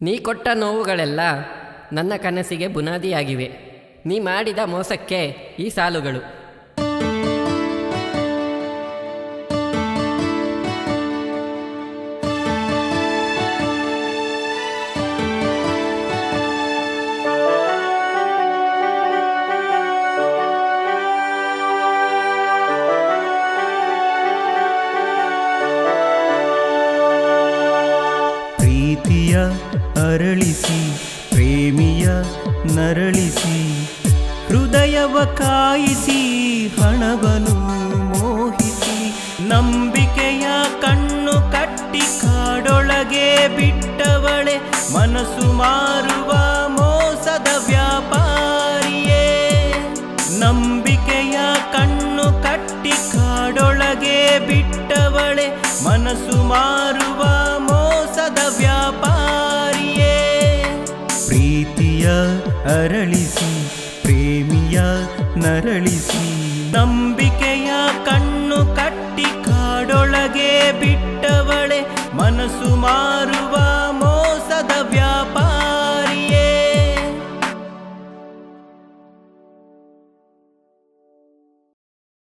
ನೀ ಕೊಟ್ಟ ನೋವುಗಳೆಲ್ಲ ನನ್ನ ಕನಸಿಗೆ ಬುನಾದಿಯಾಗಿವೆ. ನೀ ಮಾಡಿದ ಮೋಸಕ್ಕೆ ಈ ಸಾಲುಗಳು. ಪ್ರೀತಿಯ ಅರಳಿಸಿ ಪ್ರೇಮಿಯ ನರಳಿಸಿ ಹೃದಯವ ಕಾಯಿಸಿ ಹಣವನು ಮೋಹಿಸಿ ನಂಬಿಕೆಯ ಕಣ್ಣು ಕಟ್ಟಿ ಕಾಡೊಳಗೆ ಬಿಟ್ಟವಳೆ ಮನಸ್ಸು ಮಾರುವ ಮೋಸದ ವ್ಯಾಪಾರಿಯೇ. ನಂಬಿಕೆಯ ಕಣ್ಣು ಕಟ್ಟಿ ಕಾಡೊಳಗೆ ಬಿಟ್ಟವಳೆ ಮನಸ್ಸು ಮಾರುವ ಮೋಸದ ವ್ಯಾಪಾರಿಯೇ. ಪ್ರೀತಿಯ ಅರಳಿಸಿ ಪ್ರೇಮಿಯ ನರಳಿಸಿ ನಂಬಿಕೆಯ ಕಣ್ಣು ಕಟ್ಟಿ ಕಾಡೊಳಗೆ ಬಿಟ್ಟವಳೆ ಮನಸ್ಸು ಮಾರುವ